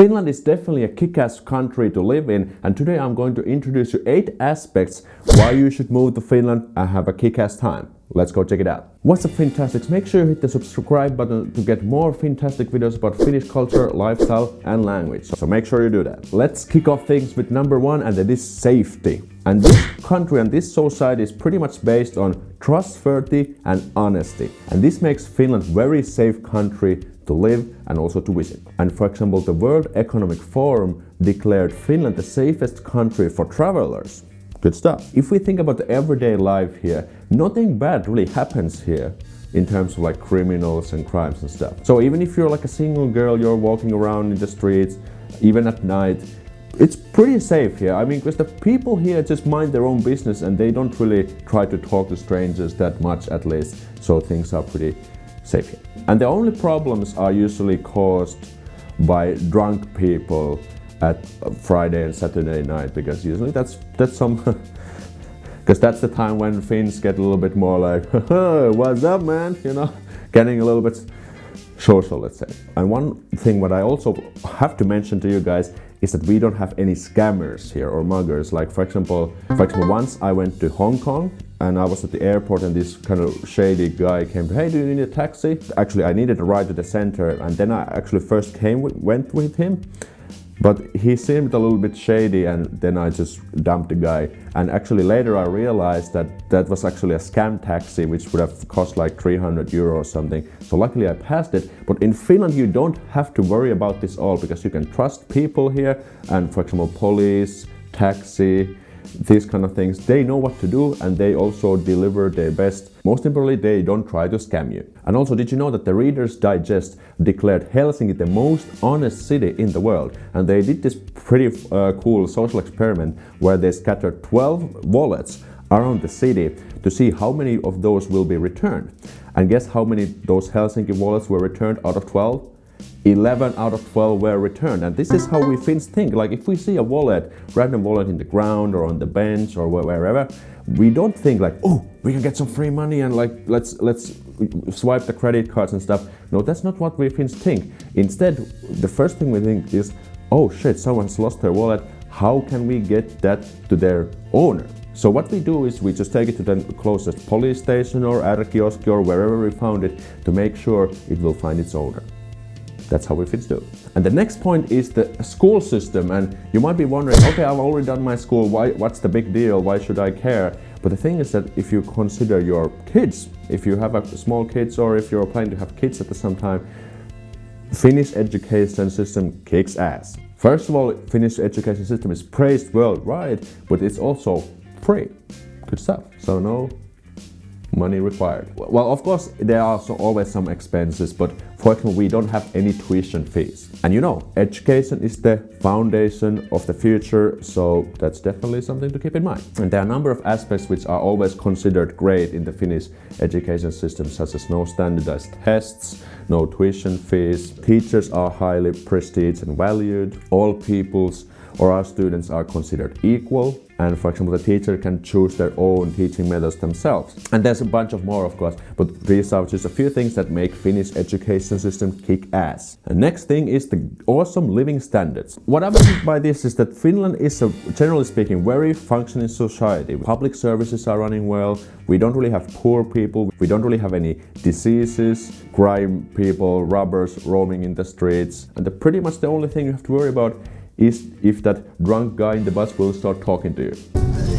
Finland is definitely a kick-ass country to live in, and today I'm going to introduce you 8 aspects why you should move to Finland and have a kick-ass time. Let's go check it out. What's up, Fintastics? Make sure you hit the subscribe button to get more fantastic videos about Finnish culture, lifestyle and language. So make sure you do that. Let's kick off things with number 1, and that is safety. And this country and this society is pretty much based on trustworthy and honesty. And this makes Finland a very safe country to live and also to visit. And for example, the World Economic Forum declared Finland the safest country for travelers. Good stuff. If we think about the everyday life here, nothing bad really happens here in terms of like criminals and crimes and stuff. So even if you're like a single girl, you're walking around in the streets, even at night, it's pretty safe here. I mean, because the people here just mind their own business and they don't really try to talk to strangers that much, at least. So things are pretty safe here. And the only problems are usually caused by drunk people at Friday and Saturday night, because usually that's some because that's the time when Finns get a little bit more like, what's up, man, you know, getting a little bit social, let's say. And one thing what I also have to mention to you guys is that we don't have any scammers here or muggers. Like for example, once I went to Hong Kong and I was at the airport and this kind of shady guy came, hey, do you need a taxi? Actually, I needed a ride to the center, and then I actually first went with him. But he seemed a little bit shady, and then I just dumped the guy. And actually later I realized that that was actually a scam taxi, which would have cost like 300 euro or something. So luckily I passed it. But in Finland you don't have to worry about this all, because you can trust people here. And for example, police, taxi, these kind of things, they know what to do and they also deliver their best. Most importantly, they don't try to scam you. And also, did you know that the Reader's Digest declared Helsinki the most honest city in the world? And they did this pretty cool social experiment where they scattered 12 wallets around the city to see how many of those will be returned. And guess how many those Helsinki wallets were returned out of 12? 11 out of 12 were returned. And this is how we Finns think. Like if we see a wallet, random wallet in the ground or on the bench or wherever, we don't think like, oh, we can get some free money and like let's swipe the credit cards and stuff. No, that's not what we Finns think. Instead, the first thing we think is, oh shit, someone's lost their wallet. How can we get that to their owner? So what we do is we just take it to the closest police station or at a kiosk or wherever we found it to make sure it will find its owner. That's how we Finns do. And the next point is the school system. And you might be wondering, okay, I've already done my school. What's the big deal? Why should I care? But the thing is that if you consider your kids, if you have small kids or if you're planning to have kids at the same time, Finnish education system kicks ass. First of all, Finnish education system is praised worldwide, but it's also free. Good stuff. So no money required. Well, of course, there are also always some expenses, but for example, we don't have any tuition fees. And you know, education is the foundation of the future, so that's definitely something to keep in mind. And there are a number of aspects which are always considered great in the Finnish education system, such as no standardized tests, no tuition fees, teachers are highly prestiged and valued, all pupils or our students are considered equal. And for example, the teacher can choose their own teaching methods themselves. And there's a bunch of more, of course, but these are just a few things that make Finnish education system kick ass. And next thing is the awesome living standards. What I mean by this is that Finland is a, generally speaking, very functioning society. Public services are running well. We don't really have poor people. We don't really have any diseases, crime people, robbers roaming in the streets. And pretty much the only thing you have to worry about is if that drunk guy in the bus will start talking to you.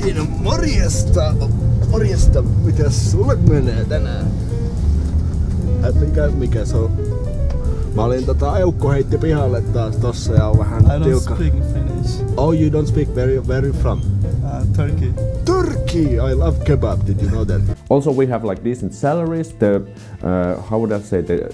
Ei no morjesta, mitäs sulle menee tänään? Mikä se on? Mä olin Eukko heitti pihalle taas tossa ja on vähän tiukka. I don't speak Finnish. Oh, you don't speak where from? Turkey. Turkey! I love kebab, did you know that? Also, we have like decent salaries. The, how would I say, the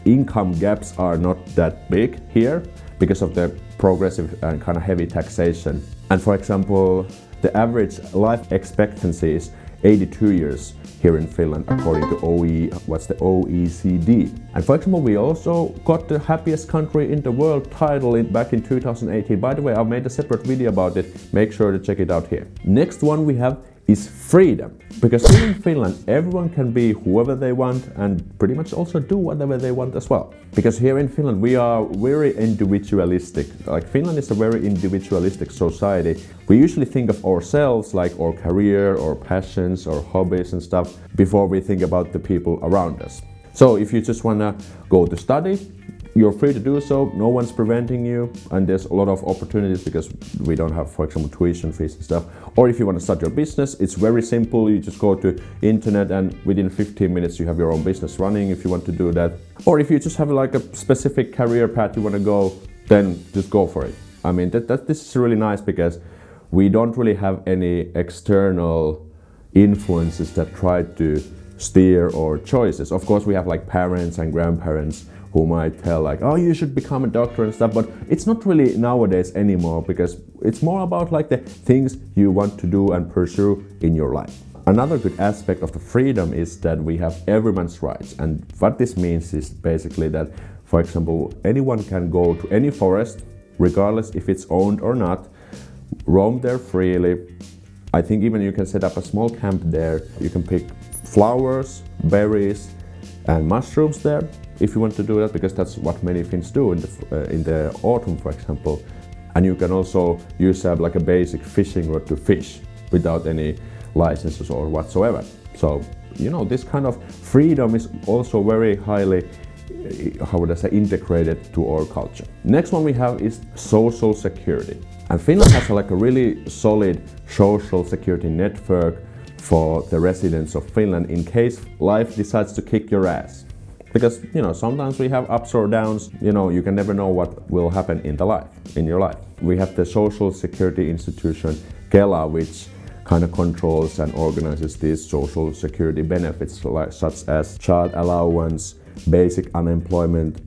income gaps are not that big here because of the progressive and kind of heavy taxation. And for example, the average life expectancy is 82 years here in Finland, according to OECD. And for example, we also got the happiest country in the world title back in 2018. By the way, I've made a separate video about it. Make sure to check it out here. Next one, we have is freedom. Because here in Finland, everyone can be whoever they want and pretty much also do whatever they want as well. Because here in Finland, we are very individualistic. Like Finland is a very individualistic society. We usually think of ourselves, like our career, our passions, our hobbies and stuff, before we think about the people around us. So if you just wanna go to study, you're free to do so, no one's preventing you, and there's a lot of opportunities because we don't have, for example, tuition fees and stuff. Or if you want to start your business, it's very simple. You just go to internet and within 15 minutes you have your own business running if you want to do that. Or if you just have like a specific career path you want to go, then just go for it. I mean, this is really nice because we don't really have any external influences that try to steer our choices. Of course, we have like parents and grandparents who might tell like, oh, you should become a doctor and stuff, but it's not really nowadays anymore because it's more about like the things you want to do and pursue in your life. Another good aspect of the freedom is that we have everyone's rights, and what this means is basically that, for example, anyone can go to any forest, regardless if it's owned or not, roam there freely. I think even you can set up a small camp there. You can pick flowers, berries, and mushrooms there if you want to do that, because that's what many Finns do in the autumn, for example. And you can also use like a basic fishing rod to fish without any licenses or whatsoever. So, you know, this kind of freedom is also very highly, how would I say, integrated to our culture. Next one we have is social security. And Finland has like a really solid social security network for the residents of Finland in case life decides to kick your ass. Because, you know, sometimes we have ups or downs, you know, you can never know what will happen in your life. We have the social security institution, Kela, which kind of controls and organizes these social security benefits, like, such as child allowance, basic unemployment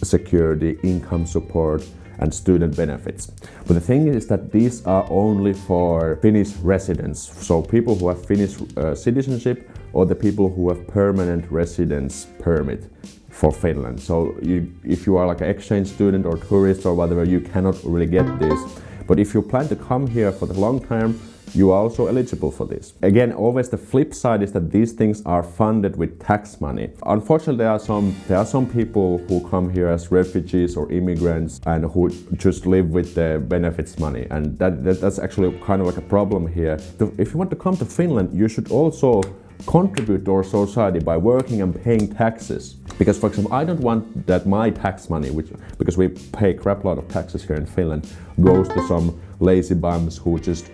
security, income support, and student benefits. But the thing is that these are only for Finnish residents, so people who have Finnish citizenship or the people who have permanent residence permit for Finland. So if you are like an exchange student or tourist or whatever, you cannot really get this. But if you plan to come here for the long term, you are also eligible for this. Again, always the flip side is that these things are funded with tax money. Unfortunately, there are some people who come here as refugees or immigrants and who just live with the benefits money, and that's actually kind of like a problem here. If you want to come to Finland, you should also contribute to our society by working and paying taxes. Because, for example, I don't want that my tax money, because we pay crap load of taxes here in Finland, goes to some lazy bums who just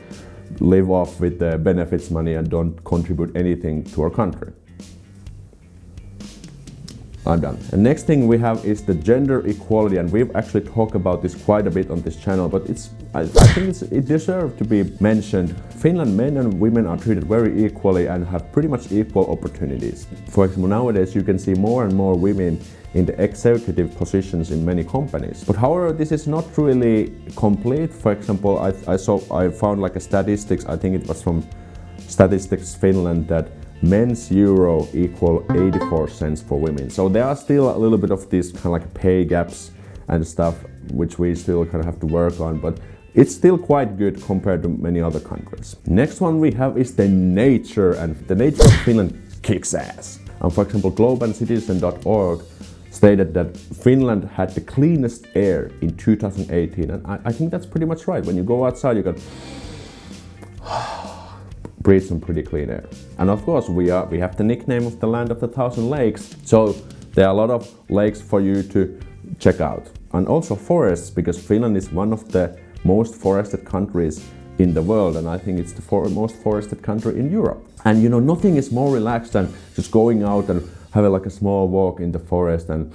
live off with the benefits money and don't contribute anything to our country. I'm done. And next thing we have is the gender equality, and we've actually talked about this quite a bit on this channel, but I think it deserves to be mentioned. Finland men and women are treated very equally and have pretty much equal opportunities. For example, nowadays you can see more and more women in the executive positions in many companies. But however, this is not really complete. For example, I found like a statistics, I think it was from Statistics Finland, that men's euro equal 84 cents for women. So there are still a little bit of these kind of like pay gaps and stuff which we still kind of have to work on, but it's still quite good compared to many other countries. Next one we have is the nature, and the nature of Finland kicks ass. And for example, globeandcitizen.org stated that Finland had the cleanest air in 2018, and I think that's pretty much right. When you go outside, you can breathe some pretty clean air. And of course, we have the nickname of the land of the thousand lakes, so there are a lot of lakes for you to check out. And also forests, because Finland is one of the most forested countries in the world, and I think it's the most forested country in Europe. And you know, nothing is more relaxed than just going out and having like a small walk in the forest and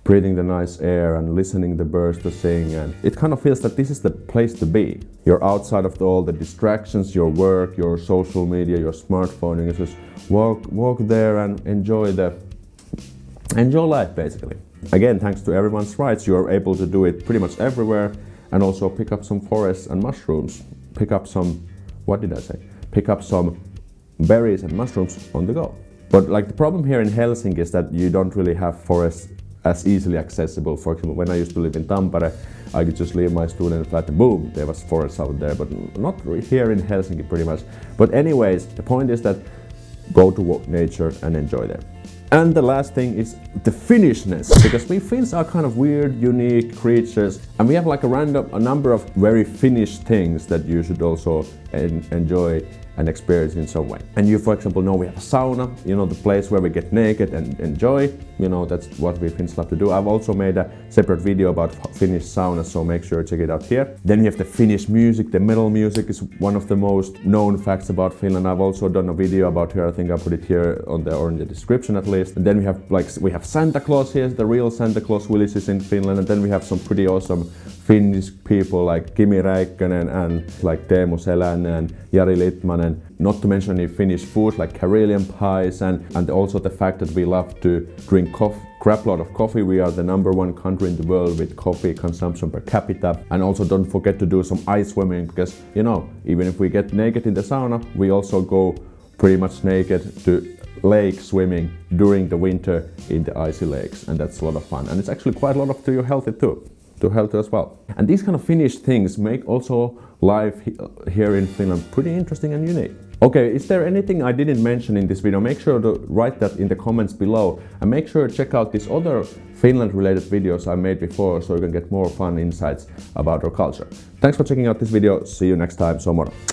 breathing the nice air and listening the birds to sing, and it kind of feels that this is the place to be. You're outside of all the distractions, your work, your social media, your smartphone, and you just walk there and enjoy life basically. Again, thanks to everyone's rights, you are able to do it pretty much everywhere, and also pick up some forests and mushrooms. Pick up some berries and mushrooms on the go. But like the problem here in Helsinki is that you don't really have forests as easily accessible. For example, when I used to live in Tampere, I could just leave my student flat and boom, there was forest out there, but not here in Helsinki pretty much. But anyways, the point is that go to nature and enjoy there. And the last thing is the Finnishness, because we Finns are kind of weird, unique creatures, and we have like a number of very Finnish things that you should also enjoy and experience in some way. And you, for example, know we have a sauna, you know, the place where we get naked and enjoy, you know, that's what we Finns love to do. I've also made a separate video about Finnish saunas, so make sure to check it out here. Then we have the Finnish music. The metal music is one of the most known facts about Finland. I've also done a video about here. I think I put it here on or in the description at least. And then we have Santa Claus here, the real Santa Claus villages in Finland. And then we have some pretty awesome Finnish people like Kimi Räikkönen and like Teemu Selänne and Jari Litmanen, not to mention any Finnish food like Karelian pies and also the fact that we love to drink crap load of coffee. We are the #1 country in the world with coffee consumption per capita. And also don't forget to do some ice swimming because, you know, even if we get naked in the sauna, we also go pretty much naked to lake swimming during the winter in the icy lakes, and that's a lot of fun. And it's actually quite a lot to your healthy too. To health as well. And these kind of Finnish things make also life here in Finland pretty interesting and unique. Okay, is there anything I didn't mention in this video? Make sure to write that in the comments below, and make sure to check out these other Finland related videos I made before so you can get more fun insights about our culture. Thanks for checking out this video. See you next time. So moro.